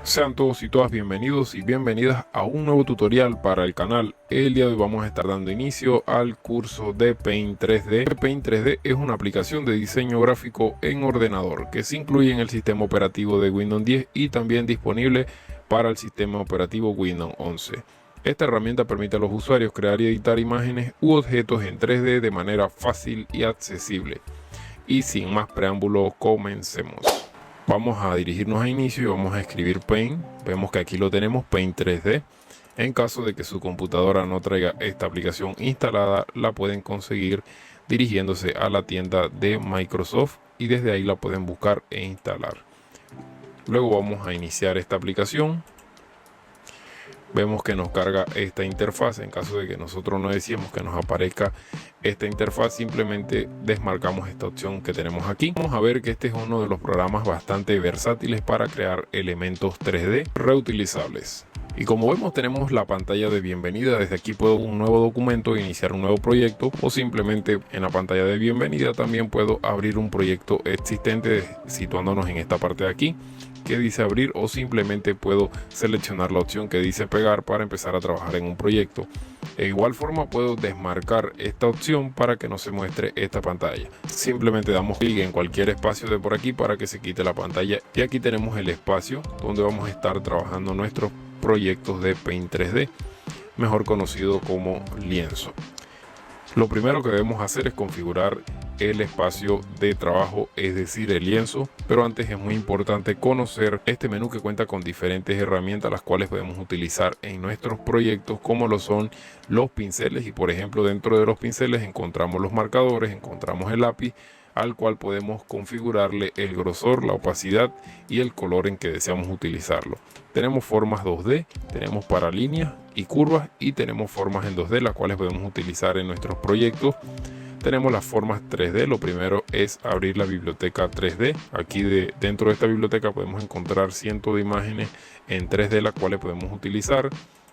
Sean todos y todas bienvenidos y bienvenidas a un nuevo tutorial para el canal. El día de hoy vamos a estar dando inicio al curso de Paint 3D. Paint 3D es una aplicación de diseño gráfico en ordenador que se incluye en el sistema operativo de Windows 10 y también disponible para el sistema operativo Windows 11. Esta herramienta permite a los usuarios crear y editar imágenes u objetos en 3D de manera fácil y accesible. Y sin más preámbulo, comencemos. Vamos a dirigirnos a inicio y vamos a escribir Paint. Vemos que aquí lo tenemos, Paint 3D. En caso de que su computadora no traiga esta aplicación instalada, la pueden conseguir dirigiéndose a la tienda de Microsoft y desde ahí la pueden buscar e instalar. Luego vamos a iniciar esta aplicación. Vemos que nos carga esta interfaz. En caso de que nosotros no deseemos que nos aparezca esta interfaz, simplemente desmarcamos esta opción que tenemos aquí. Vamos a ver que este es uno de los programas bastante versátiles para crear elementos 3D reutilizables. Y como vemos, tenemos la pantalla de bienvenida. Desde aquí puedo un nuevo documento, iniciar un nuevo proyecto, o simplemente en la pantalla de bienvenida también puedo abrir un proyecto existente situándonos en esta parte de aquí que dice abrir, o simplemente puedo seleccionar la opción que dice pegar para empezar a trabajar en un proyecto. De igual forma puedo desmarcar esta opción para que no se muestre esta pantalla. Simplemente damos clic en cualquier espacio de por aquí para que se quite la pantalla, y aquí tenemos el espacio donde vamos a estar trabajando nuestros proyectos de Paint 3D, mejor conocido como lienzo. Lo primero que debemos hacer es configurar el espacio de trabajo, es decir, el lienzo, pero antes es muy importante conocer este menú que cuenta con diferentes herramientas las cuales podemos utilizar en nuestros proyectos, como lo son los pinceles. Y por ejemplo, dentro de los pinceles encontramos los marcadores, encontramos el lápiz, al cual podemos configurarle el grosor, la opacidad y el color en que deseamos utilizarlo. Tenemos formas 2D, tenemos para líneas y curvas, y tenemos formas en 2D las cuales podemos utilizar en nuestros proyectos. Tenemos las formas 3D. Lo primero es abrir la biblioteca 3D. Aquí dentro de esta biblioteca podemos encontrar cientos de imágenes en 3D las cuales podemos utilizar.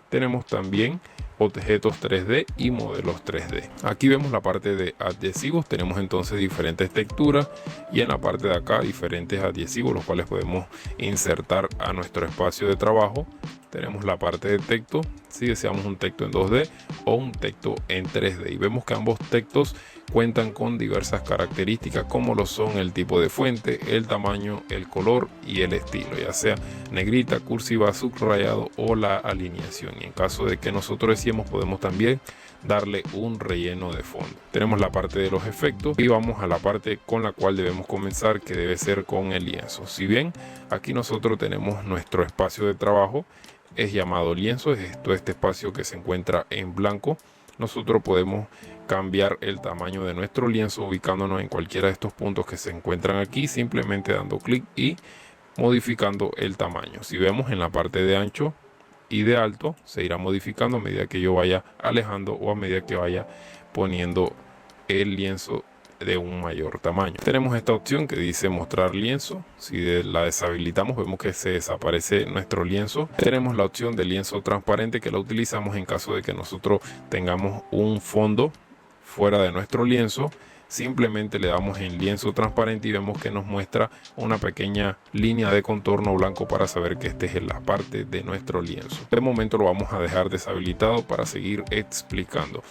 Tenemos también objetos 3D y modelos 3D. Aquí vemos la parte de adhesivos. Tenemos entonces diferentes texturas, y en la parte de acá diferentes adhesivos los cuales podemos insertar a nuestro espacio de trabajo. Tenemos la parte de texto, si deseamos un texto en 2D o un texto en 3D, y vemos que ambos textos cuentan con diversas características, como lo son el tipo de fuente, el tamaño, el color y el estilo, ya sea negrita, cursiva, subrayado o la alineación. Y en caso de que nosotros deseemos, podemos también darle un relleno de fondo. Tenemos la parte de los efectos y vamos a la parte con la cual debemos comenzar, que debe ser con el lienzo. Si bien aquí nosotros tenemos nuestro espacio de trabajo, es llamado lienzo, es este espacio que se encuentra en blanco. Nosotros podemos cambiar el tamaño de nuestro lienzo ubicándonos en cualquiera de estos puntos que se encuentran aquí, simplemente dando clic y modificando el tamaño. Si vemos, en la parte de ancho y de alto se irá modificando a medida que yo vaya alejando o a medida que vaya poniendo el lienzo de un mayor tamaño. Tenemos esta opción que dice mostrar lienzo. Si la deshabilitamos, vemos que se desaparece nuestro lienzo. Tenemos la opción de lienzo transparente, que la utilizamos en caso de que nosotros tengamos un fondo fuera de nuestro lienzo. Simplemente le damos en lienzo transparente y vemos que nos muestra una pequeña línea de contorno blanco para saber que este es la parte de nuestro lienzo. De momento lo vamos a dejar deshabilitado para seguir explicando.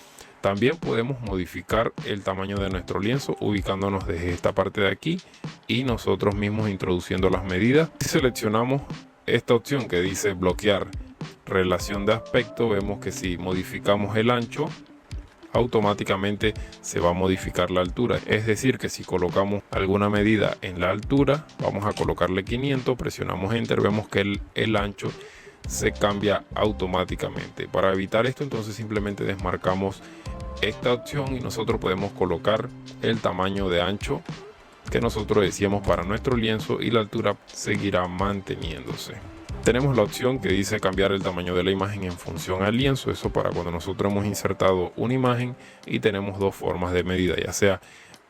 También podemos modificar el tamaño de nuestro lienzo ubicándonos desde esta parte de aquí y nosotros mismos introduciendo las medidas. Si seleccionamos esta opción que dice bloquear relación de aspecto, vemos que si modificamos el ancho, automáticamente se va a modificar la altura. Es decir, que si colocamos alguna medida en la altura, vamos a colocarle 500, presionamos enter, vemos que el ancho se cambia automáticamente. Para evitar esto, entonces simplemente desmarcamos esta opción y nosotros podemos colocar el tamaño de ancho que nosotros decíamos para nuestro lienzo, y la altura seguirá manteniéndose. Tenemos la opción que dice cambiar el tamaño de la imagen en función al lienzo. Eso para cuando nosotros hemos insertado una imagen y tenemos dos formas de medida, ya sea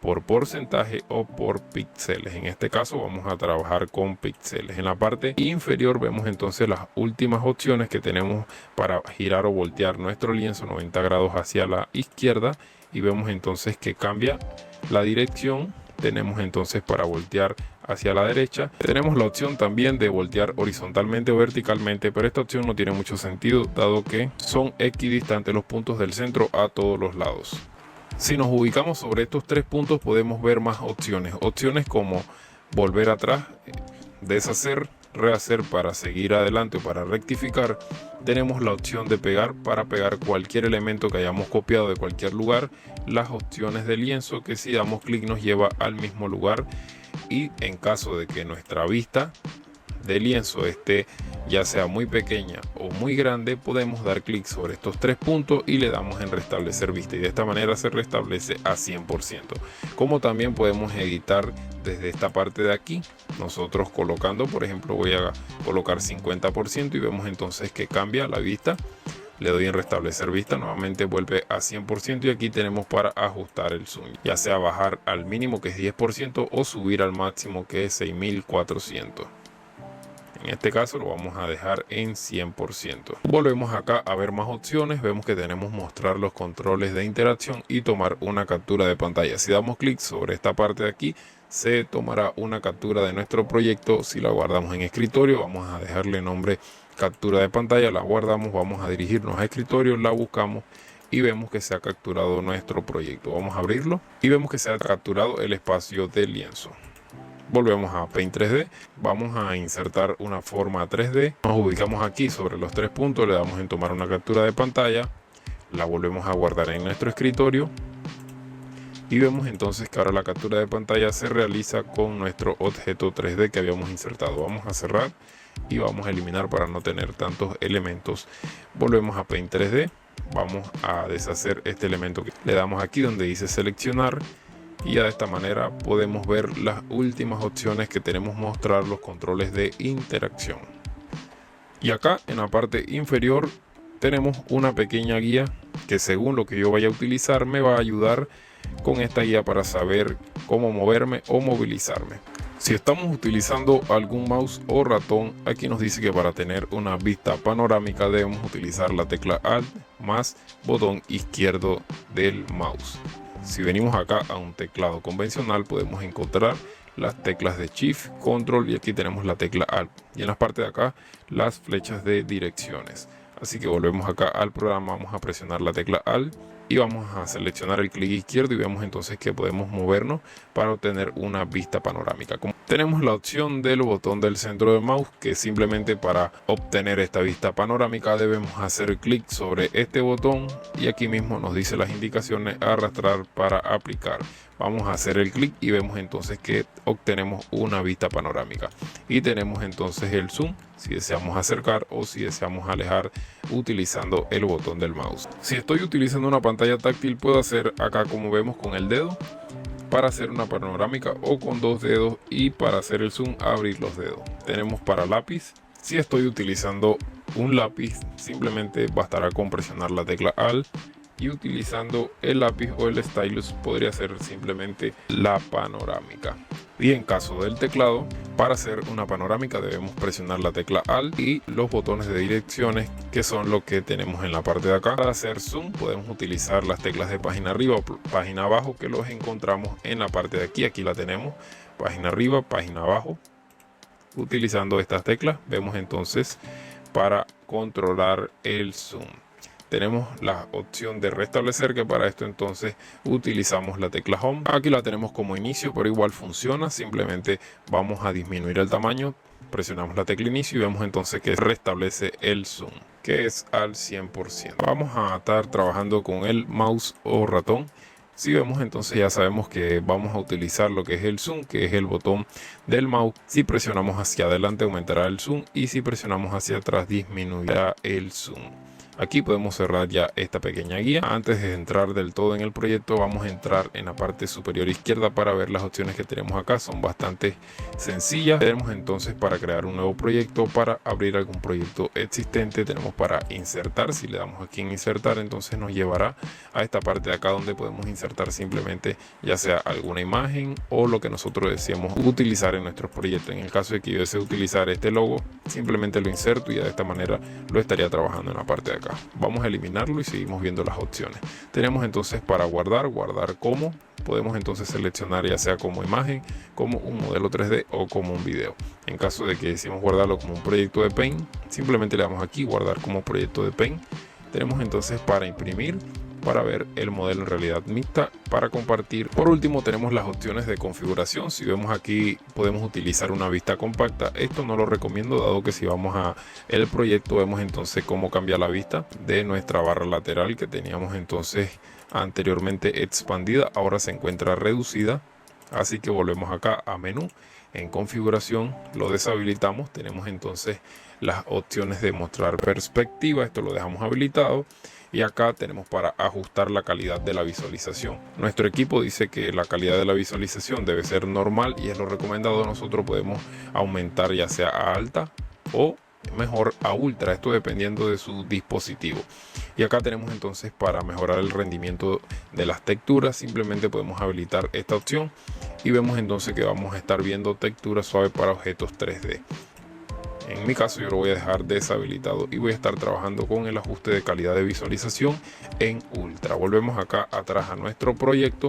por porcentaje o por píxeles. En este caso vamos a trabajar con píxeles. En la parte inferior vemos entonces las últimas opciones que tenemos para girar o voltear nuestro lienzo 90 grados hacia la izquierda, y vemos entonces que cambia la dirección tenemos entonces para voltear hacia la derecha. Tenemos la opción también de voltear horizontalmente o verticalmente, pero esta opción no tiene mucho sentido dado que son equidistantes los puntos del centro a todos los lados. Si nos ubicamos sobre estos 3 puntos podemos ver más opciones como volver atrás, deshacer, rehacer para seguir adelante o para rectificar. Tenemos la opción de pegar para pegar cualquier elemento que hayamos copiado de cualquier lugar, las opciones de lienzo que si damos clic nos lleva al mismo lugar, y en caso de que nuestra vista de lienzo esté ya sea muy pequeña o muy grande, podemos dar clic sobre estos 3 puntos y le damos en restablecer vista, y de esta manera se restablece a 100%. Como también podemos editar desde esta parte de aquí, nosotros colocando, por ejemplo, voy a colocar 50% y vemos entonces que cambia la vista. Le doy en restablecer vista, nuevamente vuelve a 100%, y aquí tenemos para ajustar el zoom, ya sea bajar al mínimo que es 10% o subir al máximo que es 6400. En este caso lo vamos a dejar en 100%. Volvemos acá a ver más opciones. Vemos que tenemos mostrar los controles de interacción y tomar una captura de pantalla. Si damos clic sobre esta parte de aquí, se tomará una captura de nuestro proyecto. Si la guardamos en escritorio, vamos a dejarle nombre captura de pantalla. La guardamos, vamos a dirigirnos a escritorio, la buscamos y vemos que se ha capturado nuestro proyecto. Vamos a abrirlo y vemos que se ha capturado el espacio del lienzo. Volvemos a Paint 3D, vamos a insertar una forma 3D, nos ubicamos aquí sobre los 3 puntos, le damos en tomar una captura de pantalla, la volvemos a guardar en nuestro escritorio y vemos entonces que ahora la captura de pantalla se realiza con nuestro objeto 3D que habíamos insertado. Vamos a cerrar y vamos a eliminar para no tener tantos elementos. Volvemos a Paint 3D, vamos a deshacer este elemento, le damos aquí donde dice seleccionar, y ya de esta manera podemos ver las últimas opciones que tenemos, mostrar los controles de interacción. Y acá en la parte inferior tenemos una pequeña guía que según lo que yo vaya a utilizar me va a ayudar con esta guía para saber cómo moverme o movilizarme. Si estamos utilizando algún mouse o ratón, aquí nos dice que para tener una vista panorámica debemos utilizar la tecla Alt más botón izquierdo del mouse. Si venimos acá a un teclado convencional podemos encontrar las teclas de Shift, Control y aquí tenemos la tecla Alt. Y en la parte de acá las flechas de direcciones. Así que volvemos acá al programa, vamos a presionar la tecla Alt y vamos a seleccionar el clic izquierdo y vemos entonces que podemos movernos para obtener una vista panorámica. Como tenemos la opción del botón del centro del mouse, que simplemente para obtener esta vista panorámica debemos hacer clic sobre este botón y aquí mismo nos dice las indicaciones, arrastrar para aplicar. Vamos a hacer el clic y vemos entonces que obtenemos una vista panorámica y tenemos entonces el zoom si deseamos acercar o si deseamos alejar utilizando el botón del mouse. Si estoy utilizando una pantalla táctil puedo hacer acá, como vemos, con el dedo para hacer una panorámica o con 2 dedos, y para hacer el zoom abrir los dedos. Tenemos para lápiz. Si estoy utilizando un lápiz simplemente bastará con presionar la tecla Alt y utilizando el lápiz o el stylus podría ser simplemente la panorámica. Y en caso del teclado, para hacer una panorámica debemos presionar la tecla Alt y los botones de direcciones, que son lo que tenemos en la parte de acá. Para hacer zoom podemos utilizar las teclas de página arriba o página abajo, que los encontramos en la parte de aquí. Aquí la tenemos, página arriba, página abajo. Utilizando estas teclas vemos entonces para controlar el zoom. Tenemos la opción de restablecer, que para esto entonces utilizamos la tecla Home. Aquí la tenemos como inicio, pero igual funciona. Simplemente vamos a disminuir el tamaño, presionamos la tecla inicio y vemos entonces que restablece el zoom, que es al 100%. Vamos a estar trabajando con el mouse o ratón. Si vemos entonces ya sabemos que vamos a utilizar lo que es el zoom, que es el botón del mouse. Si presionamos hacia adelante aumentará el zoom y si presionamos hacia atrás disminuirá el zoom. Aquí podemos cerrar ya esta pequeña guía. Antes de entrar del todo en el proyecto, vamos a entrar en la parte superior izquierda para ver las opciones que tenemos acá. Son bastante sencillas. Tenemos entonces para crear un nuevo proyecto, para abrir algún proyecto existente, tenemos para insertar. Si le damos aquí en insertar, entonces nos llevará a esta parte de acá donde podemos insertar simplemente ya sea alguna imagen o lo que nosotros deseamos utilizar en nuestros proyectos. En el caso de que yo desee utilizar este logo, simplemente lo inserto y ya de esta manera lo estaría trabajando en la parte de acá. Vamos a eliminarlo y seguimos viendo las opciones. Tenemos entonces para guardar como, podemos entonces seleccionar ya sea como imagen, como un modelo 3D o como un video. En caso de que decidamos guardarlo como un proyecto de Paint, simplemente le damos aquí guardar como proyecto de Paint. Tenemos entonces para imprimir, para ver el modelo en realidad mixta, para compartir. Por último tenemos las opciones de configuración. Si vemos aquí podemos utilizar una vista compacta. Esto no lo recomiendo, dado que si vamos a el proyecto vemos entonces cómo cambia la vista de nuestra barra lateral que teníamos entonces anteriormente expandida, ahora se encuentra reducida. Así que volvemos acá a menú, en configuración lo deshabilitamos. Tenemos entonces las opciones de mostrar perspectiva, esto lo dejamos habilitado. Y acá tenemos para ajustar la calidad de la visualización. Nuestro equipo dice que la calidad de la visualización debe ser normal y es lo recomendado. Nosotros podemos aumentar ya sea a alta o mejor a ultra, esto dependiendo de su dispositivo. Y acá tenemos entonces para mejorar el rendimiento de las texturas, simplemente podemos habilitar esta opción y vemos entonces que vamos a estar viendo textura suave para objetos 3D. En mi caso yo lo voy a dejar deshabilitado y voy a estar trabajando con el ajuste de calidad de visualización en ultra. Volvemos acá atrás a nuestro proyecto.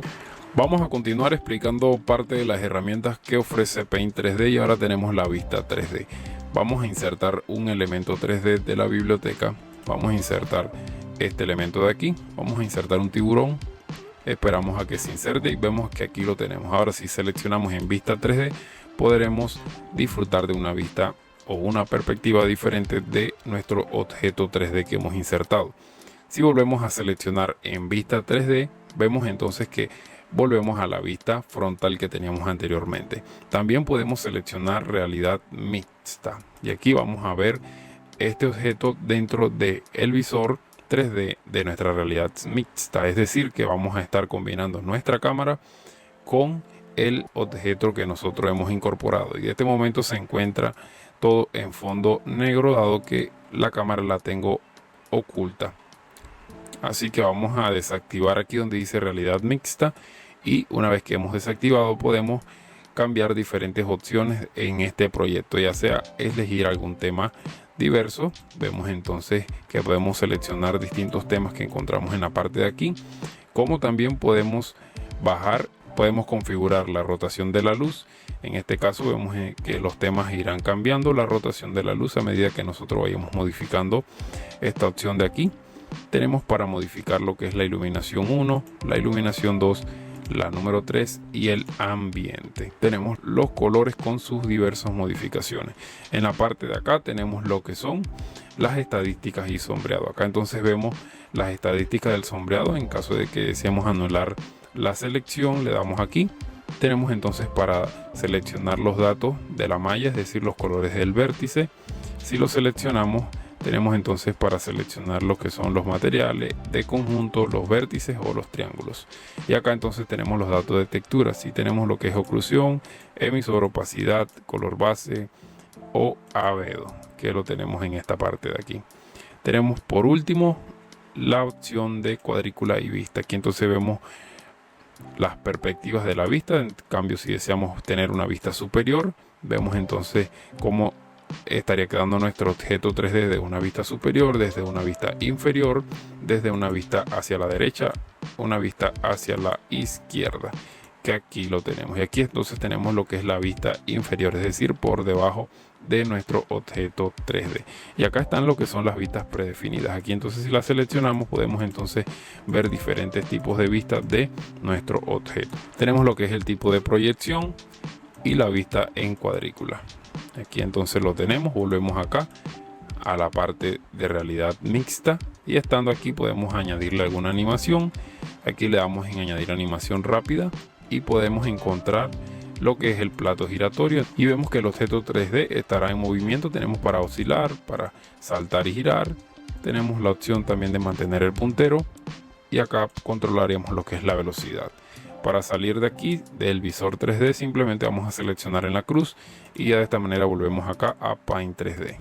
Vamos a continuar explicando parte de las herramientas que ofrece Paint 3D y ahora tenemos la vista 3D. Vamos a insertar un elemento 3D de la biblioteca. Vamos a insertar este elemento de aquí. Vamos a insertar un tiburón. Esperamos a que se inserte y vemos que aquí lo tenemos. Ahora si seleccionamos en vista 3D podremos disfrutar de una vista o una perspectiva diferente de nuestro objeto 3D que hemos insertado. Si volvemos a seleccionar en vista 3D, vemos entonces que volvemos a la vista frontal que teníamos anteriormente. También podemos seleccionar realidad mixta y aquí vamos a ver este objeto dentro del visor 3D de nuestra realidad mixta, es decir que vamos a estar combinando nuestra cámara con el objeto que nosotros hemos incorporado y en este momento se encuentra todo en fondo negro dado que la cámara la tengo oculta. Así que vamos a desactivar aquí donde dice realidad mixta y una vez que hemos desactivado podemos cambiar diferentes opciones en este proyecto, ya sea elegir algún tema diverso. Vemos entonces que podemos seleccionar distintos temas que encontramos en la parte de aquí, como también podemos bajar. Podemos configurar la rotación de la luz. En este caso vemos que los temas irán cambiando la rotación de la luz a medida que nosotros vayamos modificando esta opción de aquí. Tenemos para modificar lo que es la iluminación 1, la iluminación 2, la número 3 y el ambiente. Tenemos los colores con sus diversas modificaciones. En la parte de acá tenemos lo que son las estadísticas y sombreado. Acá entonces vemos las estadísticas del sombreado. En caso de que deseemos anular la selección, le damos aquí. Tenemos entonces para seleccionar los datos de la malla, es decir, los colores del vértice. Si lo seleccionamos, tenemos entonces para seleccionar lo que son los materiales de conjunto, los vértices o los triángulos. Y acá entonces tenemos los datos de textura. Si tenemos lo que es oclusión, emisor, opacidad, color base o albedo, que lo tenemos en esta parte de aquí. Tenemos por último la opción de cuadrícula y vista. Aquí entonces vemos las perspectivas de la vista. En cambio, si deseamos tener una vista superior, vemos entonces cómo estaría quedando nuestro objeto 3D de una vista superior, desde una vista inferior, desde una vista hacia la derecha, una vista hacia la izquierda, que aquí lo tenemos. Y aquí entonces tenemos lo que es la vista inferior, es decir, por debajo de nuestro objeto 3D. Y acá están lo que son las vistas predefinidas. Aquí entonces si las seleccionamos podemos entonces ver diferentes tipos de vistas de nuestro objeto. Tenemos lo que es el tipo de proyección y la vista en cuadrícula. Aquí entonces lo tenemos. Volvemos acá a la parte de realidad mixta y estando aquí podemos añadirle alguna animación. Aquí le damos en añadir animación rápida y podemos encontrar lo que es el plato giratorio y vemos que el objeto 3D estará en movimiento. Tenemos para oscilar, para saltar y girar. Tenemos la opción también de mantener el puntero y acá controlaríamos lo que es la velocidad. Para salir de aquí del visor 3D simplemente vamos a seleccionar en la cruz y ya de esta manera volvemos acá a Paint 3D.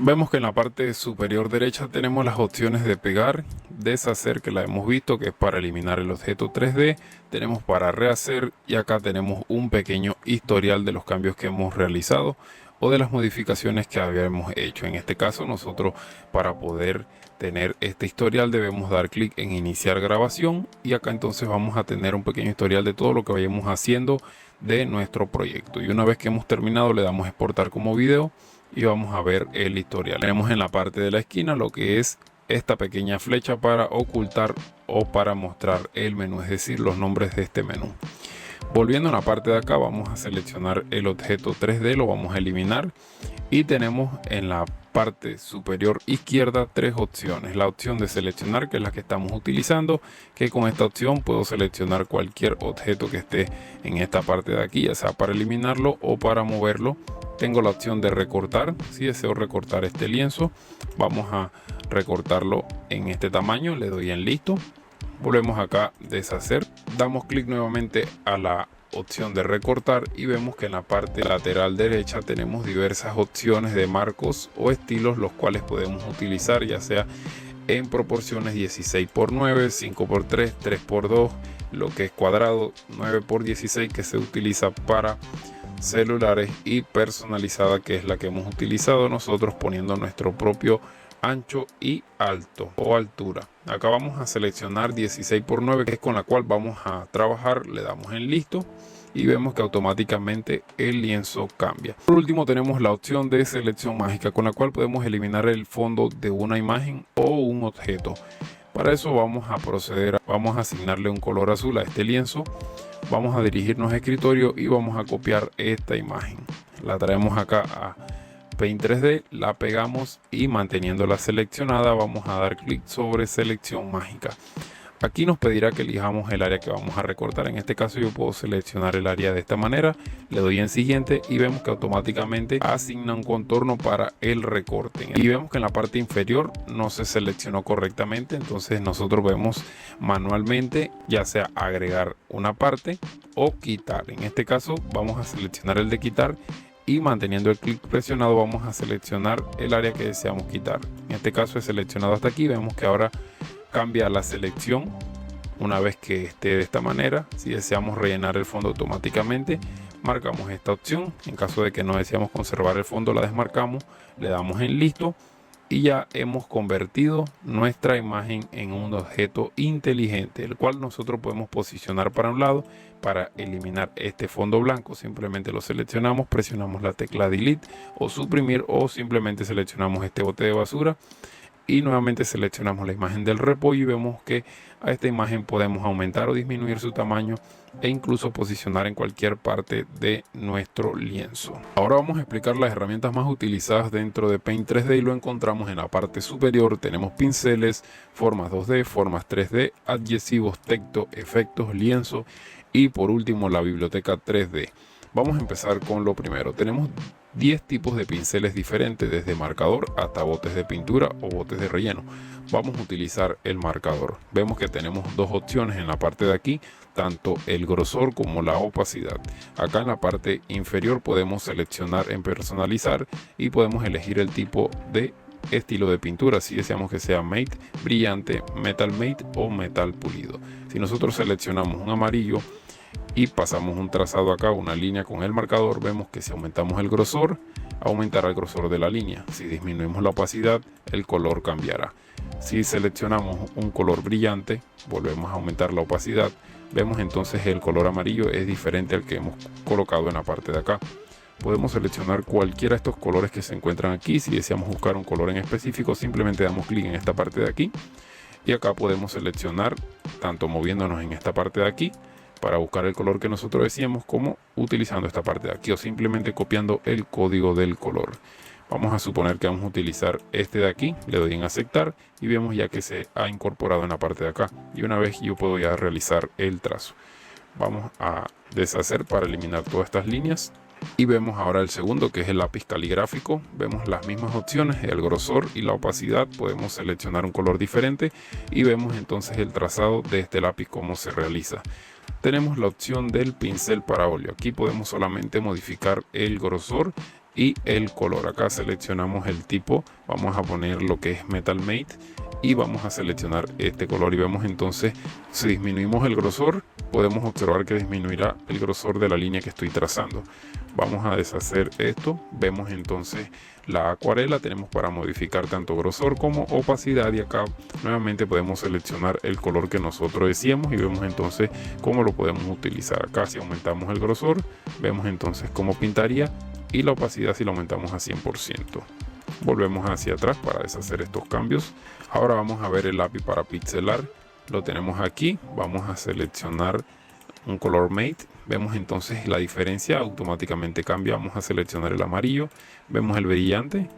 Vemos que en la parte superior derecha tenemos las opciones de pegar, deshacer, que la hemos visto, que es para eliminar el objeto 3D. Tenemos para rehacer y acá tenemos un pequeño historial de los cambios que hemos realizado o de las modificaciones que habíamos hecho. En este caso nosotros, para poder tener este historial, debemos dar clic en iniciar grabación, y acá entonces vamos a tener un pequeño historial de todo lo que vayamos haciendo de nuestro proyecto. Y una vez que hemos terminado, le damos a exportar como video y vamos a ver el historial. Tenemos en la parte de la esquina lo que es esta pequeña flecha para ocultar o para mostrar el menú, es decir, los nombres de este menú. Volviendo a la parte de acá, vamos a seleccionar el objeto 3D, lo vamos a eliminar, y tenemos en la parte superior izquierda tres opciones. La opción de seleccionar, que es la que estamos utilizando, que con esta opción puedo seleccionar cualquier objeto que esté en esta parte de aquí, ya sea para eliminarlo o para moverlo. Tengo la opción de recortar. Si deseo recortar este lienzo, vamos a recortarlo en este tamaño, le doy en listo. Volvemos acá, deshacer, damos clic nuevamente a la opción de recortar y vemos que en la parte lateral derecha tenemos diversas opciones de marcos o estilos, los cuales podemos utilizar ya sea en proporciones 16:9, 5:3, 3:2, lo que es cuadrado, 9:16, que se utiliza para celulares, y personalizada, que es la que hemos utilizado nosotros poniendo nuestro propio ancho y alto o altura. Acá vamos a seleccionar 16:9, que es con la cual vamos a trabajar. Le damos en listo y vemos que automáticamente el lienzo cambia. Por último, tenemos la opción de selección mágica, con la cual podemos eliminar el fondo de una imagen o un objeto. Para eso vamos a proceder, vamos a asignarle un color azul a este lienzo. Vamos a dirigirnos a escritorio y vamos a copiar esta imagen. La traemos acá a Paint 3D, la pegamos y manteniéndola seleccionada vamos a dar clic sobre selección mágica. Aquí nos pedirá que elijamos el área que vamos a recortar. En este caso yo puedo seleccionar el área de esta manera, le doy en siguiente y vemos que automáticamente asigna un contorno para el recorte. Y vemos que en la parte inferior no se seleccionó correctamente, entonces nosotros vemos manualmente ya sea agregar una parte o quitar. En este caso vamos a seleccionar el de quitar y manteniendo el clic presionado vamos a seleccionar el área que deseamos quitar. En este caso he seleccionado hasta aquí. Vemos que ahora cambia la selección una vez que esté de esta manera. Si deseamos rellenar el fondo automáticamente, marcamos esta opción. En caso de que no deseamos conservar el fondo, la desmarcamos, le damos en listo y ya hemos convertido nuestra imagen en un objeto inteligente, el cual nosotros podemos posicionar para un lado. Para eliminar este fondo blanco, simplemente lo seleccionamos, presionamos la tecla delete o suprimir, o simplemente seleccionamos este bote de basura y nuevamente seleccionamos la imagen del repo, y vemos que a esta imagen podemos aumentar o disminuir su tamaño e incluso posicionar en cualquier parte de nuestro lienzo. Ahora vamos a explicar las herramientas más utilizadas dentro de Paint 3D y lo encontramos en la parte superior. Tenemos pinceles, formas 2D, formas 3D, adhesivos, texto, efectos, lienzo y por último la biblioteca 3D. Vamos a empezar con lo primero. Tenemos 10 tipos de pinceles diferentes, desde marcador hasta botes de pintura o botes de relleno. Vamos a utilizar el marcador. Vemos que tenemos dos opciones en la parte de aquí, tanto el grosor como la opacidad. Acá en la parte inferior podemos seleccionar en personalizar y podemos elegir el tipo de estilo de pintura, si deseamos que sea matte, brillante, metal matte o metal pulido. Si nosotros seleccionamos un amarillo y pasamos un trazado acá, una línea con el marcador, vemos que si aumentamos el grosor, aumentará el grosor de la línea. Si disminuimos la opacidad, el color cambiará. Si seleccionamos un color brillante, volvemos a aumentar la opacidad, vemos entonces el color amarillo es diferente al que hemos colocado en la parte de acá. Podemos seleccionar cualquiera de estos colores que se encuentran aquí. Si deseamos buscar un color en específico, simplemente damos clic en esta parte de aquí y acá podemos seleccionar, tanto moviéndonos en esta parte de aquí para buscar el color que nosotros deseamos, como utilizando esta parte de aquí o simplemente copiando el código del color. Vamos a suponer que vamos a utilizar este de aquí, le doy en aceptar y vemos ya que se ha incorporado en la parte de acá, y una vez yo puedo ya realizar el trazo. Vamos a deshacer para eliminar todas estas líneas y vemos ahora el segundo, que es el lápiz caligráfico. Vemos las mismas opciones, el grosor y la opacidad. Podemos seleccionar un color diferente y vemos entonces el trazado de este lápiz, cómo se realiza. Tenemos la opción del pincel para óleo. Aquí podemos solamente modificar el grosor y el color. Acá seleccionamos el tipo, vamos a poner lo que es Metal Mate y vamos a seleccionar este color y vemos entonces si disminuimos el grosor podemos observar que disminuirá el grosor de la línea que estoy trazando. Vamos a deshacer esto, vemos entonces la acuarela, tenemos para modificar tanto grosor como opacidad y acá nuevamente podemos seleccionar el color que nosotros decíamos y vemos entonces cómo lo podemos utilizar. Acá si aumentamos el grosor vemos entonces cómo pintaría y la opacidad si lo aumentamos a 100%. Volvemos hacia atrás para deshacer estos cambios. Ahora vamos a ver el lápiz para pixelar, lo tenemos aquí, vamos a seleccionar un color mate, vemos entonces la diferencia, automáticamente cambia, vamos a seleccionar el amarillo, vemos el brillante,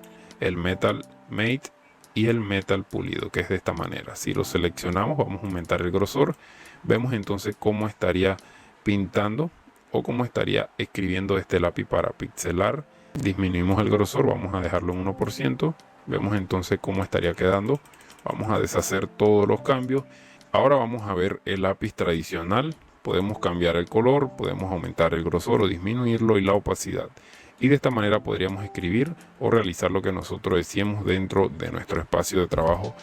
el metal mate y el metal pulido, que es de esta manera. Si lo seleccionamos vamos a aumentar el grosor, vemos entonces cómo estaría pintando o cómo estaría escribiendo este lápiz para pixelar. Disminuimos el grosor, vamos a dejarlo en 1%, vemos entonces cómo estaría quedando. Vamos a deshacer todos los cambios. Ahora vamos a ver el lápiz tradicional. Podemos cambiar el color, podemos aumentar el grosor o disminuirlo y la opacidad. Y de esta manera podríamos escribir o realizar lo que nosotros decíamos dentro de nuestro espacio de trabajo.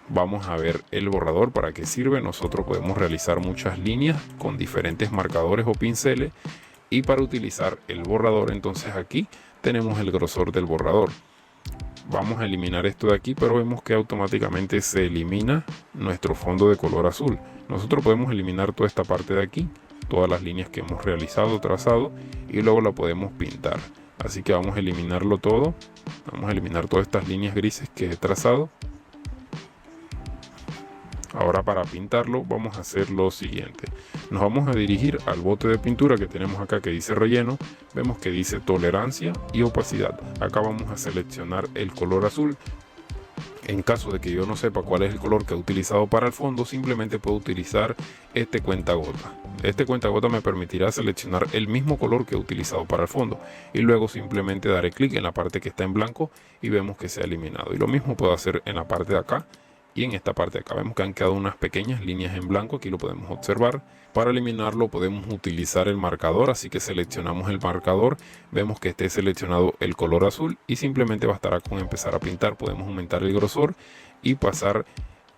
Vamos a ver el borrador, para qué sirve. Nosotros podemos realizar muchas líneas con diferentes marcadores o pinceles. Y para utilizar el borrador, entonces aquí tenemos el grosor del borrador. Vamos a eliminar esto de aquí, pero vemos que automáticamente se elimina nuestro fondo de color azul. Nosotros podemos eliminar toda esta parte de aquí, todas las líneas que hemos realizado, trazado, y luego la podemos pintar. Así que vamos a eliminarlo todo. Vamos a eliminar todas estas líneas grises que he trazado. Ahora para pintarlo vamos a hacer lo siguiente. Nos vamos a dirigir al bote de pintura que tenemos acá que dice relleno. Vemos que dice tolerancia y opacidad. Acá vamos a seleccionar el color azul. En caso de que yo no sepa cuál es el color que he utilizado para el fondo, simplemente puedo utilizar este cuentagota. Este cuentagota me permitirá seleccionar el mismo color que he utilizado para el fondo. Y luego simplemente daré clic en la parte que está en blanco y vemos que se ha eliminado. Y lo mismo puedo hacer en la parte de acá. Y en esta parte de acá vemos que han quedado unas pequeñas líneas en blanco, aquí lo podemos observar. Para eliminarlo podemos utilizar el marcador, así que seleccionamos el marcador, vemos que esté seleccionado el color azul y simplemente bastará con empezar a pintar. Podemos aumentar el grosor y pasar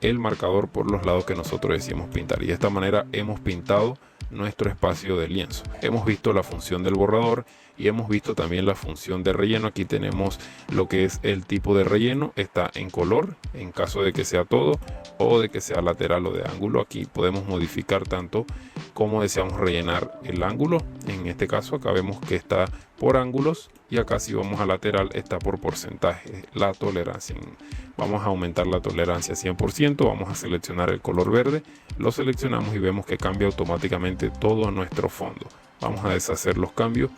el marcador por los lados que nosotros decíamos pintar. Y de esta manera hemos pintado nuestro espacio de lienzo. Hemos visto la función del borrador y hemos visto también la función de relleno. Aquí tenemos lo que es el tipo de relleno, está en color en caso de que sea todo o de que sea lateral o de ángulo. Aquí podemos modificar tanto como deseamos rellenar el ángulo. En este caso acá vemos que está por ángulos y acá si vamos a lateral está por porcentaje, la tolerancia. Vamos a aumentar la tolerancia a 100%, vamos a seleccionar el color verde, lo seleccionamos y vemos que cambia automáticamente todo nuestro fondo. Vamos a deshacer los cambios.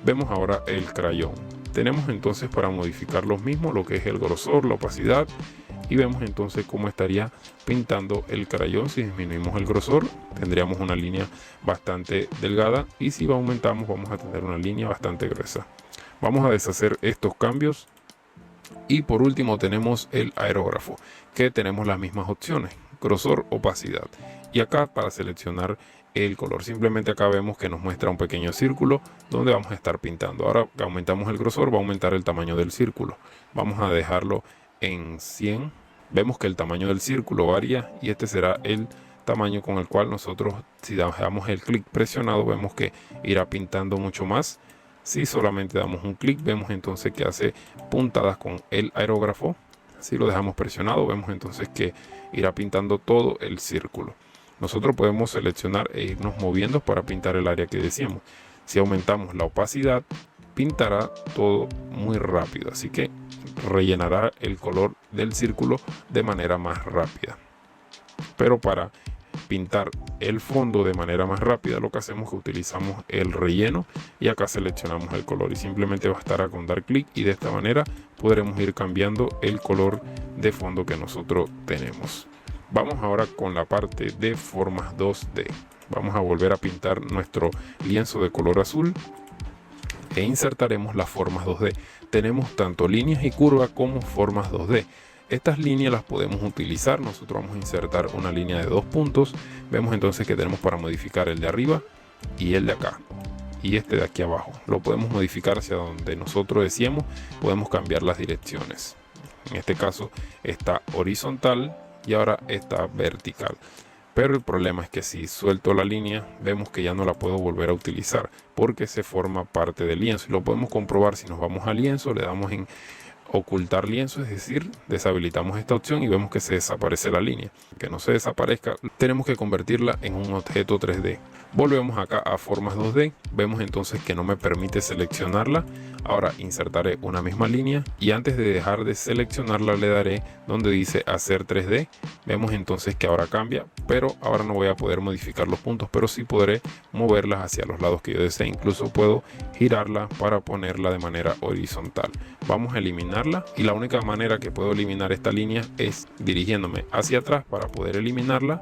Vemos ahora el crayón. Tenemos entonces para modificar los mismos lo que es el grosor, la opacidad y vemos entonces cómo estaría pintando el crayón. Si disminuimos el grosor tendríamos una línea bastante delgada y si lo aumentamos vamos a tener una línea bastante gruesa. Vamos a deshacer estos cambios y por último tenemos el aerógrafo, que tenemos las mismas opciones, grosor, opacidad, y acá para seleccionar el color simplemente acá vemos que nos muestra un pequeño círculo donde vamos a estar pintando. Ahora que aumentamos el grosor va a aumentar el tamaño del círculo, vamos a dejarlo en 100. Vemos que el tamaño del círculo varía y este será el tamaño con el cual nosotros, si damos el clic presionado, vemos que irá pintando mucho más. Si solamente damos un clic vemos entonces que hace puntadas con el aerógrafo. Si lo dejamos presionado vemos entonces que irá pintando todo el círculo. Nosotros podemos seleccionar e irnos moviendo para pintar el área que decíamos. Si aumentamos la opacidad pintará todo muy rápido, así que rellenará el color del círculo de manera más rápida. Pero para pintar el fondo de manera más rápida lo que hacemos es que utilizamos el relleno y acá seleccionamos el color y simplemente bastará con dar clic y de esta manera podremos ir cambiando el color de fondo que nosotros tenemos. Vamos ahora con la parte de formas 2D. Vamos a volver a pintar nuestro lienzo de color azul e insertaremos las formas 2D. Tenemos tanto líneas y curvas como formas 2D. Estas líneas las podemos utilizar. Nosotros vamos a insertar una línea de 2 puntos. Vemos entonces que tenemos para modificar el de arriba y el de acá. y este de aquí abajo. Lo podemos modificar hacia donde nosotros deseemos, podemos cambiar las direcciones. En este caso está horizontal y ahora está vertical. Pero el problema es que si suelto la línea, vemos que ya no la puedo volver a utilizar porque se forma parte del lienzo. Y lo podemos comprobar si nos vamos al lienzo, le damos en ocultar lienzo, es decir, deshabilitamos esta opción y vemos que se desaparece la línea. Que no se desaparezca, tenemos que convertirla en un objeto 3D. Volvemos acá a formas 2D, vemos entonces que no me permite seleccionarla. Ahora insertaré una misma línea y antes de dejar de seleccionarla le daré donde dice hacer 3D. Vemos entonces que ahora cambia, pero ahora no voy a poder modificar los puntos, pero sí podré moverlas hacia los lados que yo desee. Incluso puedo girarla para ponerla de manera horizontal. Vamos a eliminarla y la única manera que puedo eliminar esta línea es dirigiéndome hacia atrás para poder eliminarla,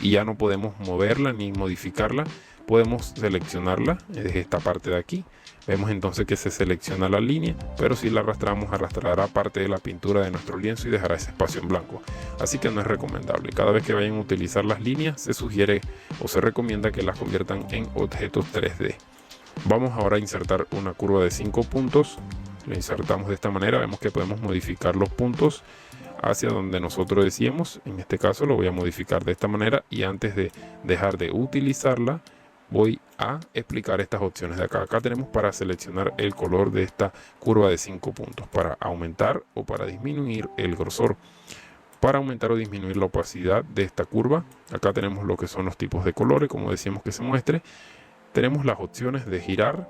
y ya no podemos moverla ni modificarla. Podemos seleccionarla desde esta parte de aquí. Vemos entonces que se selecciona la línea, pero si la arrastramos, arrastrará parte de la pintura de nuestro lienzo y dejará ese espacio en blanco. Así que no es recomendable. Cada vez que vayan a utilizar las líneas, se sugiere o se recomienda que las conviertan en objetos 3D. Vamos ahora a insertar una curva de 5 puntos. Lo insertamos de esta manera. Vemos que podemos modificar los puntos hacia donde nosotros deseemos. En este caso lo voy a modificar de esta manera, y antes de dejar de utilizarla voy a explicar estas opciones de acá. Acá tenemos para seleccionar el color de esta curva de 5 puntos, para aumentar o para disminuir el grosor. Para aumentar o disminuir la opacidad de esta curva, acá tenemos lo que son los tipos de colores, como decíamos que se muestre. Tenemos las opciones de girar,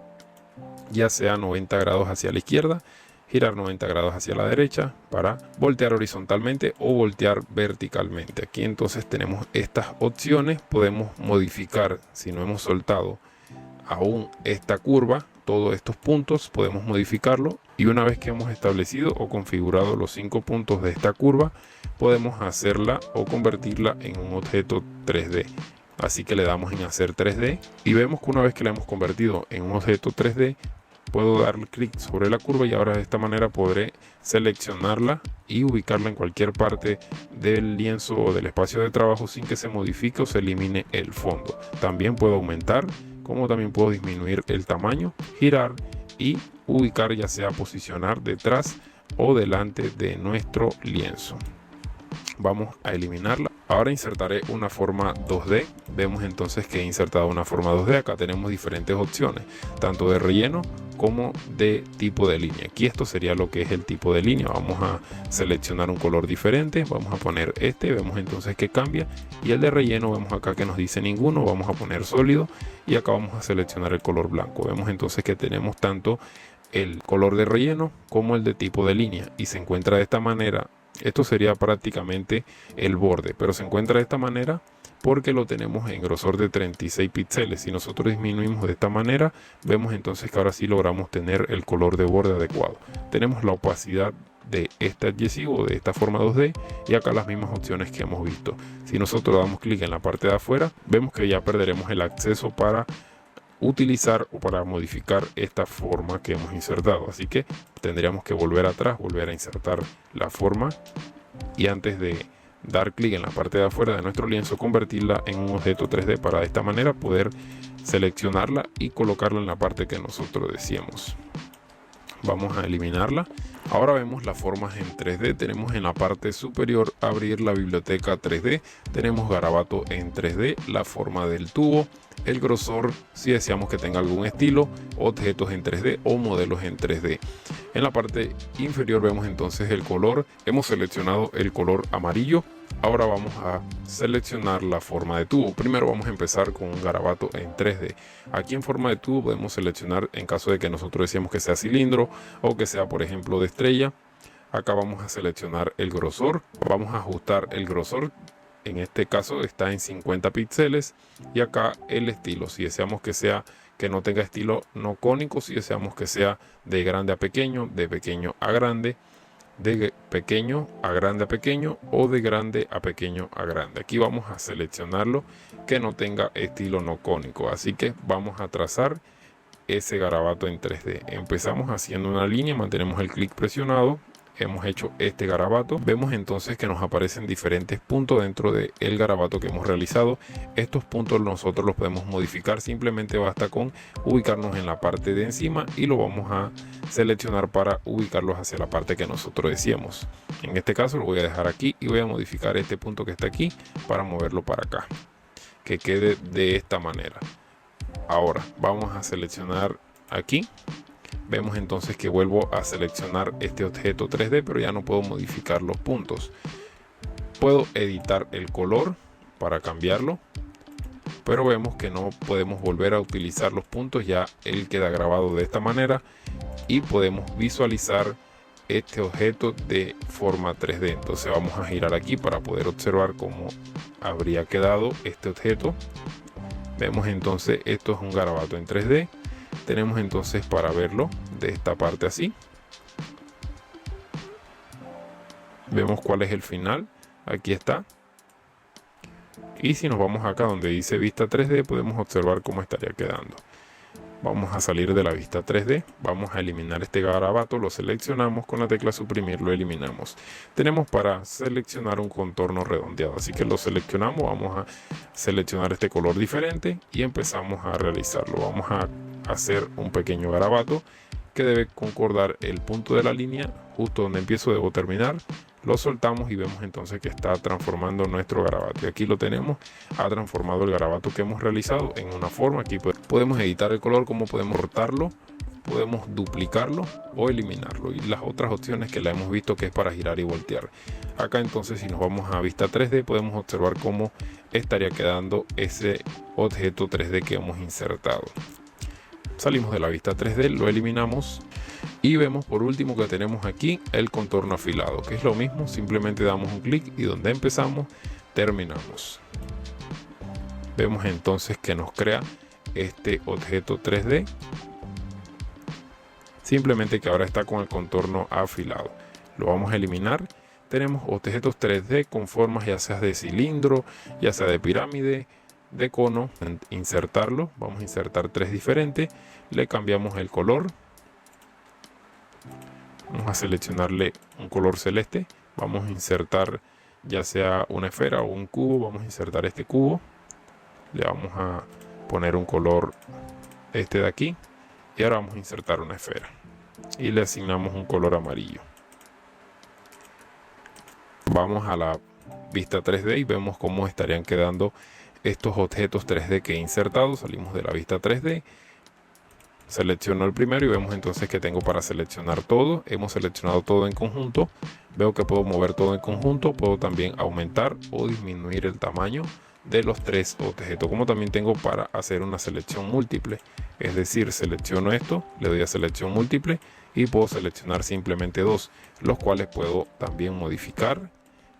ya sea 90 grados hacia la izquierda, girar 90 grados hacia la derecha, para voltear horizontalmente o voltear verticalmente. Aquí entonces tenemos estas opciones. Podemos modificar, si no hemos soltado aún esta curva, todos estos puntos podemos modificarlo, y una vez que hemos establecido o configurado los 5 puntos de esta curva, podemos hacerla o convertirla en un objeto 3D. Así que le damos en hacer 3D y vemos que una vez que la hemos convertido en un objeto 3D, puedo dar clic sobre la curva y ahora de esta manera podré seleccionarla y ubicarla en cualquier parte del lienzo o del espacio de trabajo sin que se modifique o se elimine el fondo. También puedo aumentar, como también puedo disminuir el tamaño, girar y ubicar, ya sea posicionar detrás o delante de nuestro lienzo. Vamos a eliminarla. Ahora insertaré una forma 2D. Vemos entonces que he insertado una forma 2D. Acá tenemos diferentes opciones, tanto de relleno como de tipo de línea. Aquí esto sería lo que es el tipo de línea. Vamos a seleccionar un color diferente. Vamos a poner este. Vemos entonces que cambia. Y el de relleno, vemos acá que nos dice ninguno. Vamos a poner sólido. Y acá vamos a seleccionar el color blanco. Vemos entonces que tenemos tanto el color de relleno como el de tipo de línea. Y se encuentra de esta manera. Esto sería prácticamente el borde, pero se encuentra de esta manera porque lo tenemos en grosor de 36 píxeles. Si nosotros disminuimos de esta manera, vemos entonces que ahora sí logramos tener el color de borde adecuado. Tenemos la opacidad de este adhesivo, de esta forma 2D, y acá las mismas opciones que hemos visto. Si nosotros damos clic en la parte de afuera, vemos que ya perderemos el acceso para utilizar o para modificar esta forma que hemos insertado. Así que tendríamos que volver atrás, volver a insertar la forma, y antes de dar clic en la parte de afuera de nuestro lienzo, convertirla en un objeto 3D para de esta manera poder seleccionarla y colocarla en la parte que nosotros deseemos. Vamos a eliminarla. Ahora vemos las formas en 3D. Tenemos en la parte superior abrir la biblioteca 3D. Tenemos garabato en 3D, la forma del tubo, el grosor si deseamos que tenga algún estilo, objetos en 3D o modelos en 3D. En la parte inferior vemos entonces el color. Hemos seleccionado el color amarillo. Ahora vamos a seleccionar la forma de tubo. Primero vamos a empezar con un garabato en 3D. Aquí en forma de tubo podemos seleccionar, en caso de que nosotros deseamos que sea cilindro o que sea por ejemplo de estrella. Acá vamos a seleccionar el grosor. Vamos a ajustar el grosor. En este caso está en 50 píxeles. Y acá el estilo. Si deseamos que sea, que no tenga estilo no cónico. Si deseamos que sea de grande a pequeño, de pequeño a grande, de pequeño a grande a pequeño o de grande a pequeño a grande. Aquí vamos a seleccionarlo que no tenga estilo no cónico. Así que vamos a trazar ese garabato en 3D. Empezamos haciendo una línea, mantenemos el clic presionado hemos hecho este garabato. Vemos entonces que nos aparecen diferentes puntos dentro del garabato que hemos realizado. Estos puntos nosotros los podemos modificar, simplemente basta con ubicarnos en la parte de encima y lo vamos a seleccionar para ubicarlos hacia la parte que nosotros decíamos. En este caso lo voy a dejar aquí y voy a modificar este punto que está aquí para moverlo para acá, que quede de esta manera. Ahora vamos a seleccionar aquí. Vemos entonces que vuelvo a seleccionar este objeto 3D, pero ya no puedo modificar los puntos. Puedo editar el color para cambiarlo, pero vemos que no podemos volver a utilizar los puntos, ya él queda grabado de esta manera y podemos visualizar este objeto de forma 3D. Entonces vamos a girar aquí para poder observar cómo habría quedado este objeto. Vemos entonces esto es un garabato en 3D. Tenemos entonces para verlo de esta parte así. Vemos cuál es el final. Aquí está. Y si nos vamos acá donde dice vista 3D, podemos observar cómo estaría quedando. Vamos a salir de la vista 3D. Vamos a eliminar este garabato. Lo seleccionamos con la tecla suprimir, lo eliminamos. Tenemos para seleccionar un contorno redondeado. Así que lo seleccionamos. Vamos a seleccionar este color diferente y empezamos a realizarlo. Vamos a hacer un pequeño garabato que debe concordar el punto de la línea justo donde empiezo. Debo terminar, lo soltamos y vemos entonces que está transformando nuestro garabato, y aquí lo tenemos, ha transformado el garabato que hemos realizado en una forma. Aquí podemos editar el color, como podemos cortarlo, podemos duplicarlo o eliminarlo, y las otras opciones que la hemos visto, que es para girar y voltear. Acá entonces, si nos vamos a vista 3D, podemos observar cómo estaría quedando ese objeto 3D que hemos insertado. Salimos de la vista 3D, lo eliminamos y vemos por último que tenemos aquí el contorno afilado, que es lo mismo, simplemente damos un clic y donde empezamos terminamos. Vemos entonces que nos crea este objeto 3D, simplemente que ahora está con el contorno afilado. Lo vamos a eliminar. Tenemos objetos 3D con formas ya sea de cilindro, ya sea de pirámide, de cono. Insertarlo, vamos a insertar 3 diferentes, le cambiamos el color, vamos a seleccionarle un color celeste, vamos a insertar ya sea una esfera o un cubo, vamos a insertar este cubo, le vamos a poner un color este de aquí y ahora vamos a insertar una esfera y le asignamos un color amarillo. Vamos a la vista 3D y vemos cómo estarían quedando estos objetos 3D que he insertado. Salimos de la vista 3D, selecciono el primero y vemos entonces que tengo para seleccionar todo. Hemos seleccionado todo en conjunto. Veo que puedo mover todo en conjunto. Puedo también aumentar o disminuir el tamaño de los 3 objetos, como también tengo para hacer una selección múltiple, es decir, selecciono esto, le doy a selección múltiple y puedo seleccionar simplemente 2, los cuales puedo también modificar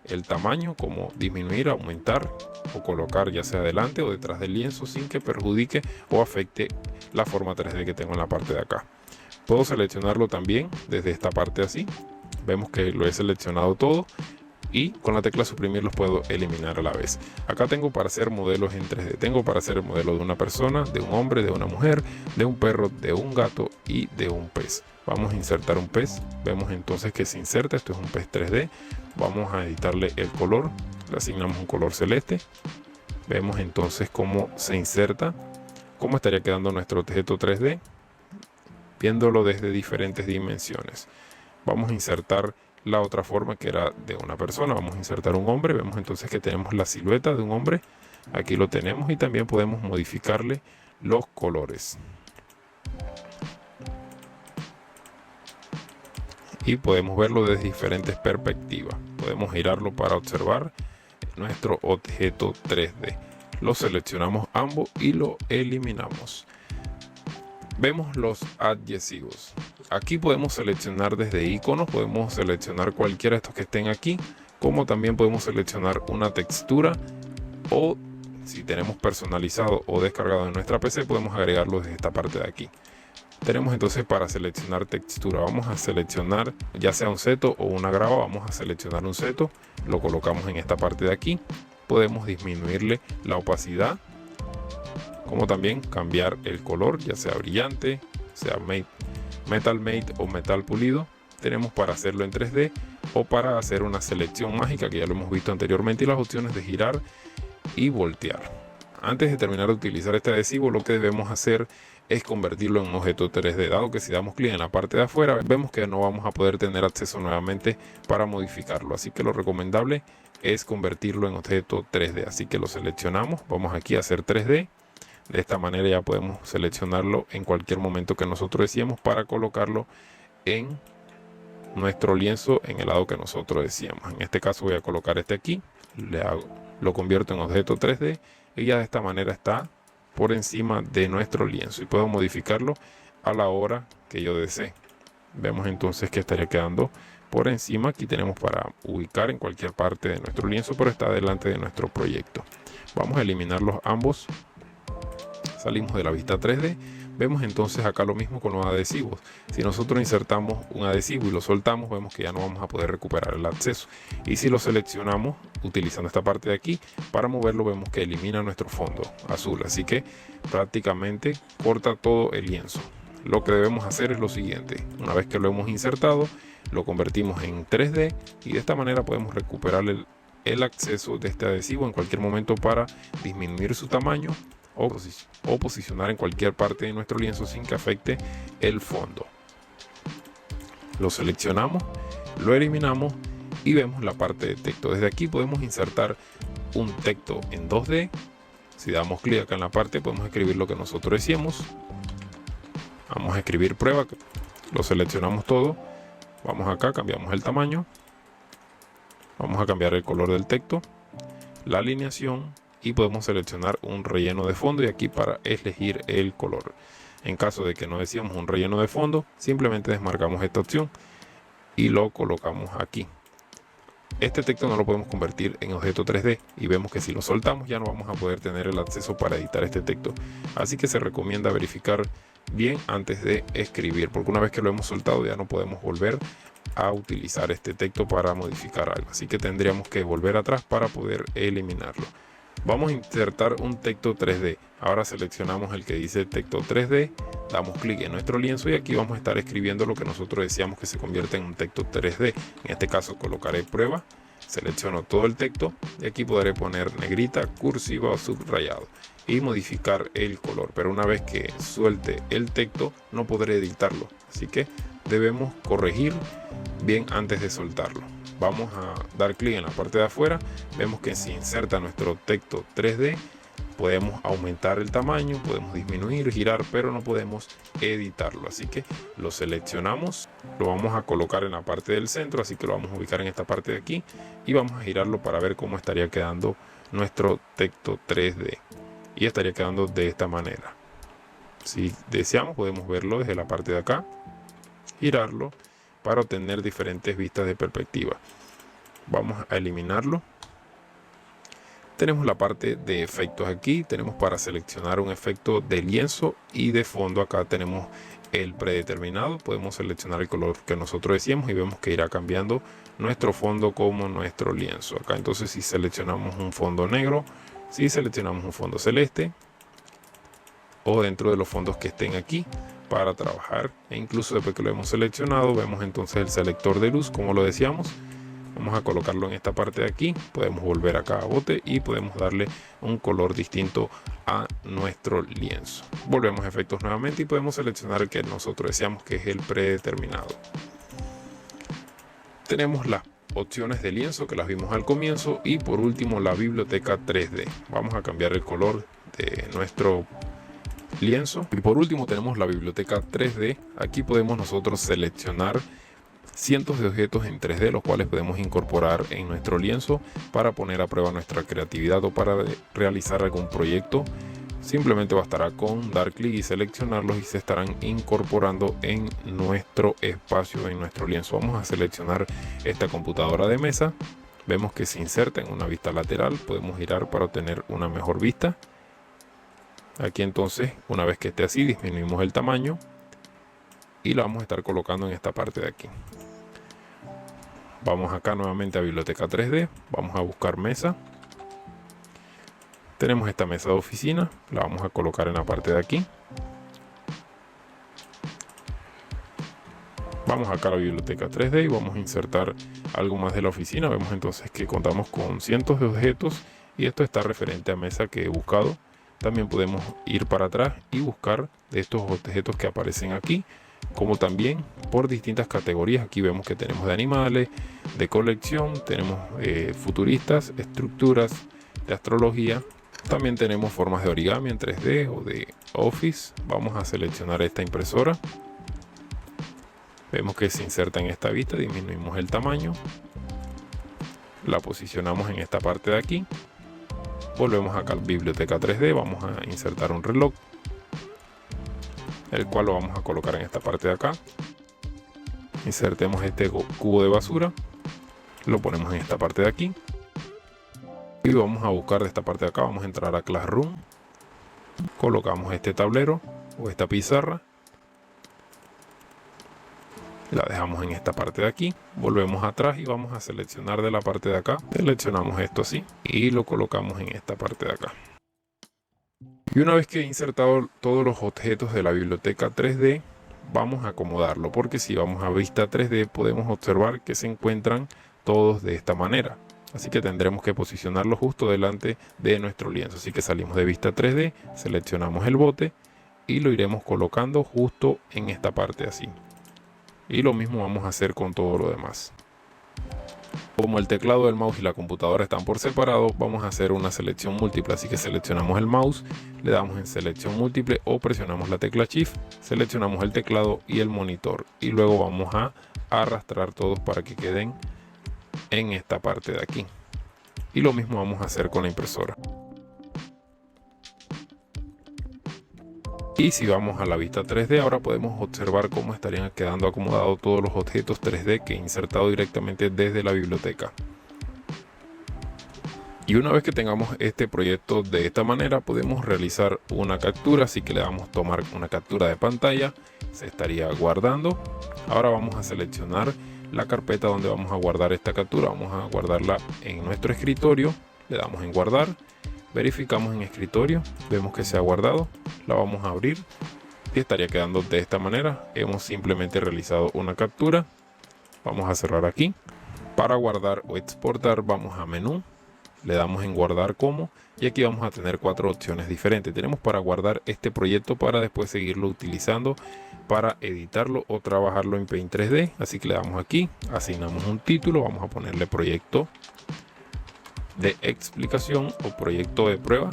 el tamaño, como disminuir, aumentar o colocar ya sea delante o detrás del lienzo sin que perjudique o afecte la forma 3D que tengo en la parte de acá. Puedo seleccionarlo también desde esta parte así. Vemos que lo he seleccionado todo y con la tecla suprimir los puedo eliminar a la vez. Acá tengo para hacer modelos en 3D. Tengo para hacer el modelo de una persona, de un hombre, de una mujer, de un perro, de un gato y de un pez. Vamos a insertar un pez. Vemos entonces que se inserta. Esto es un pez 3D. Vamos a editarle el color. Le asignamos un color celeste. Vemos entonces cómo se inserta, cómo estaría quedando nuestro objeto 3D, viéndolo desde diferentes dimensiones. Vamos a insertar la otra forma, que era de una persona. Vamos a insertar un hombre. Vemos entonces que tenemos la silueta de un hombre. Aquí lo tenemos y también podemos modificarle los colores. Y podemos verlo desde diferentes perspectivas. Podemos girarlo para observar nuestro objeto 3D. Lo seleccionamos ambos y lo eliminamos. Vemos los adhesivos. Aquí podemos seleccionar desde iconos, podemos seleccionar cualquiera de estos que estén aquí, como también podemos seleccionar una textura, o si tenemos personalizado o descargado en nuestra PC, podemos agregarlo desde esta parte de aquí. Tenemos entonces para seleccionar textura, vamos a seleccionar ya sea un seto o una grava. Vamos a seleccionar un seto, lo colocamos en esta parte de aquí. Podemos disminuirle la opacidad, como también cambiar el color, ya sea brillante, sea metal matte o metal pulido. tenemos para hacerlo en 3D o para hacer una selección mágica, que ya lo hemos visto anteriormente, y las opciones de girar y voltear. Antes de terminar de utilizar este adhesivo, lo que debemos hacer es convertirlo en un objeto 3D, dado que si damos clic en la parte de afuera, vemos que no vamos a poder tener acceso nuevamente para modificarlo. Así que lo recomendable es convertirlo en objeto 3D. Así que lo seleccionamos, vamos aquí a hacer 3D. De esta manera ya podemos seleccionarlo en cualquier momento que nosotros deseemos para colocarlo en nuestro lienzo en el lado que nosotros deseamos. En este caso voy a colocar este aquí, lo convierto en objeto 3D y ya de esta manera está por encima de nuestro lienzo y puedo modificarlo a la hora que yo desee. Vemos entonces que estaría quedando por encima. Aquí tenemos para ubicar en cualquier parte de nuestro lienzo, pero está delante de nuestro proyecto. Vamos a eliminarlos ambos. Salimos de la vista 3D. Vemos entonces acá lo mismo con los adhesivos. Si nosotros insertamos un adhesivo y lo soltamos, vemos que ya no vamos a poder recuperar el acceso. Y si lo seleccionamos utilizando esta parte de aquí, para moverlo vemos que elimina nuestro fondo azul. Así que prácticamente corta todo el lienzo. Lo que debemos hacer es lo siguiente. Una vez que lo hemos insertado, lo convertimos en 3D y de esta manera podemos recuperar el acceso de este adhesivo en cualquier momento para disminuir su tamaño o posicionar en cualquier parte de nuestro lienzo sin que afecte el fondo. Lo seleccionamos, lo eliminamos y vemos la parte de texto. Desde aquí podemos insertar un texto en 2D. Si damos clic acá en la parte, podemos escribir lo que nosotros decíamos. Vamos a escribir prueba, lo seleccionamos todo. Vamos acá, cambiamos el tamaño. Vamos a cambiar el color del texto, la alineación y podemos seleccionar un relleno de fondo y aquí para elegir el color. En caso de que no deseemos un relleno de fondo, simplemente desmarcamos esta opción y lo colocamos aquí. Este texto no lo podemos convertir en objeto 3D y vemos que si lo soltamos ya no vamos a poder tener el acceso para editar este texto. Así que se recomienda verificar bien antes de escribir, porque una vez que lo hemos soltado ya no podemos volver a utilizar este texto para modificar algo. Así que tendríamos que volver atrás para poder eliminarlo. Vamos a insertar un texto 3D. Ahora seleccionamos el que dice texto 3D, damos clic en nuestro lienzo y aquí vamos a estar escribiendo lo que nosotros deseamos que se convierta en un texto 3D. En este caso colocaré prueba, selecciono todo el texto y aquí podré poner negrita, cursiva o subrayado y modificar el color. Pero una vez que suelte el texto no podré editarlo, así que debemos corregir bien antes de soltarlo. Vamos a dar clic en la parte de afuera, vemos que si inserta nuestro texto 3D podemos aumentar el tamaño, podemos disminuir, girar, pero no podemos editarlo. Así que lo seleccionamos, lo vamos a colocar en la parte del centro, así que lo vamos a ubicar en esta parte de aquí y vamos a girarlo para ver cómo estaría quedando nuestro texto 3D y estaría quedando de esta manera. Si deseamos podemos verlo desde la parte de acá, girarlo para obtener diferentes vistas de perspectiva. Vamos a eliminarlo. Tenemos la parte de efectos aquí, tenemos para seleccionar un efecto de lienzo y de fondo. Acá tenemos el predeterminado, podemos seleccionar el color que nosotros deseamos y vemos que irá cambiando nuestro fondo como nuestro lienzo. Acá entonces si seleccionamos un fondo negro, si seleccionamos un fondo celeste o dentro de los fondos que estén aquí para trabajar, e incluso después que lo hemos seleccionado vemos entonces el selector de luz como lo deseamos. Vamos a colocarlo en esta parte de aquí, podemos volver acá a bote y podemos darle un color distinto a nuestro lienzo. Volvemos a efectos nuevamente y podemos seleccionar el que nosotros deseamos, que es el predeterminado. Tenemos las opciones de lienzo que las vimos al comienzo y por último la biblioteca 3D. Vamos a cambiar el color de nuestro lienzo y por último tenemos la biblioteca 3D. Aquí podemos nosotros seleccionar cientos de objetos en 3D los cuales podemos incorporar en nuestro lienzo para poner a prueba nuestra creatividad o para realizar algún proyecto. Simplemente bastará con dar clic y seleccionarlos y se estarán incorporando en nuestro espacio, en nuestro lienzo. Vamos a seleccionar esta computadora de mesa, vemos que se inserta en una vista lateral, podemos girar para obtener una mejor vista. Aquí entonces, una vez que esté así, disminuimos el tamaño y la vamos a estar colocando en esta parte de aquí. Vamos acá nuevamente a biblioteca 3D, vamos a buscar mesa. Tenemos esta mesa de oficina, la vamos a colocar en la parte de aquí. Vamos acá a la biblioteca 3D y vamos a insertar algo más de la oficina. Vemos entonces que contamos con cientos de objetos y esto está referente a mesa que he buscado. También podemos ir para atrás y buscar de estos objetos que aparecen aquí, como también por distintas categorías. Aquí vemos que tenemos de animales, de colección, tenemos futuristas, estructuras, de astrología. También tenemos formas de origami en 3D o de Office. Vamos a seleccionar esta impresora. Vemos que se inserta en esta vista, disminuimos el tamaño, la posicionamos en esta parte de aquí, volvemos acá a la biblioteca 3D, vamos a insertar un reloj, el cual lo vamos a colocar en esta parte de acá. Insertemos este cubo de basura, lo ponemos en esta parte de aquí y vamos a buscar de esta parte de acá. Vamos a entrar a Classroom, colocamos este tablero o esta pizarra, la dejamos en esta parte de aquí, volvemos atrás y vamos a seleccionar de la parte de acá, seleccionamos esto así y lo colocamos en esta parte de acá. Y una vez que he insertado todos los objetos de la biblioteca 3D, vamos a acomodarlo, porque si vamos a vista 3D podemos observar que se encuentran todos de esta manera, así que tendremos que posicionarlo justo delante de nuestro lienzo. Así que salimos de vista 3D, seleccionamos el bote y lo iremos colocando justo en esta parte así. Y lo mismo vamos a hacer con todo lo demás. Como el teclado del mouse y la computadora están por separado, vamos a hacer una selección múltiple. Así que seleccionamos el mouse, le damos en selección múltiple o presionamos la tecla Shift, seleccionamos el teclado y el monitor. Y luego vamos a arrastrar todos para que queden en esta parte de aquí. Y lo mismo vamos a hacer con la impresora. Y si vamos a la vista 3D, ahora podemos observar cómo estarían quedando acomodados todos los objetos 3D que he insertado directamente desde la biblioteca. Y una vez que tengamos este proyecto de esta manera, podemos realizar una captura. Así que le damos a tomar una captura de pantalla, se estaría guardando. Ahora vamos a seleccionar la carpeta donde vamos a guardar esta captura. Vamos a guardarla en nuestro escritorio, le damos en guardar. Verificamos en escritorio, vemos que se ha guardado, la vamos a abrir y estaría quedando de esta manera. Hemos simplemente realizado una captura. Vamos a cerrar aquí. Para guardar o exportar vamos a menú, le damos en guardar como y aquí vamos a tener 4 opciones diferentes. Tenemos para guardar este proyecto para después seguirlo utilizando para editarlo o trabajarlo en Paint 3D. Así que le damos aquí, asignamos un título, vamos a ponerle proyecto de explicación o proyecto de prueba,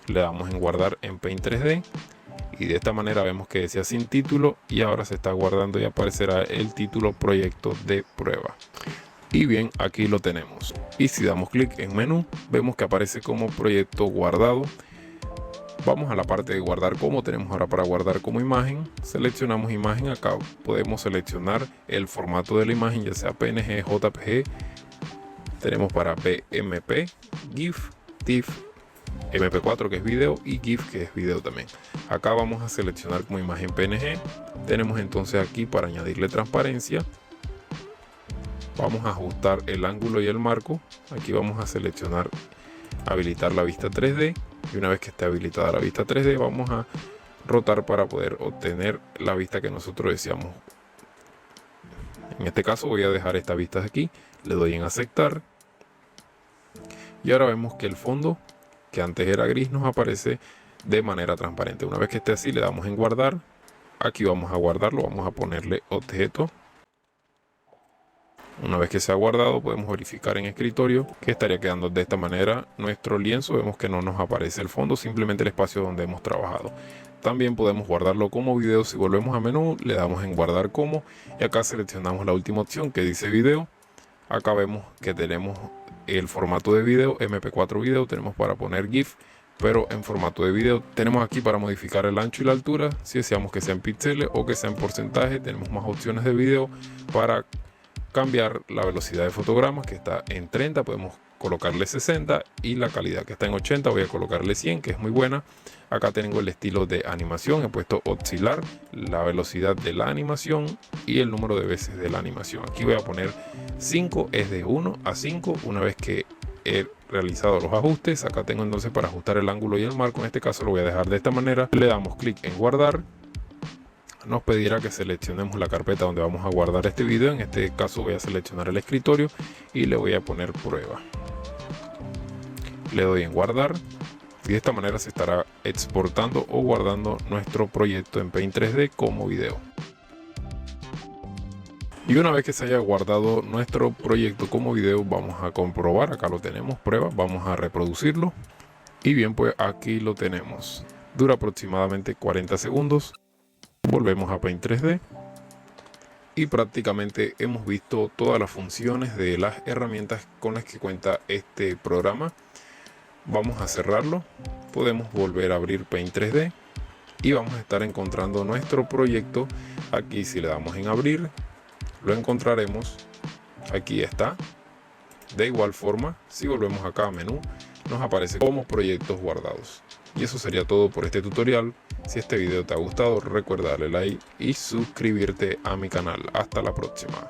le damos en guardar en Paint 3D y de esta manera vemos que decía sin título y ahora se está guardando y aparecerá el título proyecto de prueba. Y bien, aquí lo tenemos. Y si damos clic en menú, vemos que aparece como proyecto guardado. Vamos a la parte de guardar como. Tenemos ahora para guardar como imagen, seleccionamos imagen. Acá podemos seleccionar el formato de la imagen, ya sea PNG, JPG. Tenemos para PMP, GIF, TIFF, MP4 que es video y GIF que es video también. Acá vamos a seleccionar como imagen PNG. Tenemos entonces aquí para añadirle transparencia. Vamos a ajustar el ángulo y el marco. Aquí vamos a seleccionar habilitar la vista 3D. Y una vez que esté habilitada la vista 3D vamos a rotar para poder obtener la vista que nosotros deseamos. En este caso voy a dejar esta vista de aquí. Le doy en aceptar. Y ahora vemos que el fondo, que antes era gris, nos aparece de manera transparente. Una vez que esté así, le damos en guardar. Aquí vamos a guardarlo, vamos a ponerle objeto. Una vez que se ha guardado, podemos verificar en escritorio que estaría quedando de esta manera nuestro lienzo. Vemos que no nos aparece el fondo, simplemente el espacio donde hemos trabajado. También podemos guardarlo como video. Si volvemos a menú, le damos en guardar como y acá seleccionamos la última opción que dice video. Acá vemos que tenemos el formato de video, MP4 video, tenemos para poner GIF, pero en formato de video. Tenemos aquí para modificar el ancho y la altura, si deseamos que sea en píxeles o que sea en porcentaje. Tenemos más opciones de video para cambiar la velocidad de fotogramas, que está en 30, podemos colocarle 60 y la calidad que está en 80 voy a colocarle 100, que es muy buena. Acá tengo el estilo de animación, he puesto oscilar, la velocidad de la animación y el número de veces de la animación. Aquí voy a poner 5, es de 1 a 5. Una vez que he realizado los ajustes, acá tengo entonces para ajustar el ángulo y el marco. En este caso lo voy a dejar de esta manera. Le damos clic en guardar. nos pedirá que seleccionemos la carpeta donde vamos a guardar este video. En este caso voy a seleccionar el escritorio y le voy a poner prueba. Le doy en guardar y de esta manera se estará exportando o guardando nuestro proyecto en Paint 3D como video. Y una vez que se haya guardado nuestro proyecto como video, vamos a comprobar. Acá lo tenemos, prueba, vamos a reproducirlo. Y bien, pues aquí lo tenemos. Dura aproximadamente 40 segundos. Volvemos a Paint 3D. Y prácticamente hemos visto todas las funciones de las herramientas con las que cuenta este programa. Vamos a cerrarlo. Podemos volver a abrir Paint 3D. Y vamos a estar encontrando nuestro proyecto. Aquí si le damos en abrir, lo encontraremos. Aquí está. De igual forma, si volvemos acá a menú, nos aparece como proyectos guardados. Y eso sería todo por este tutorial. Si este video te ha gustado, recuerda darle like y suscribirte a mi canal. Hasta la próxima.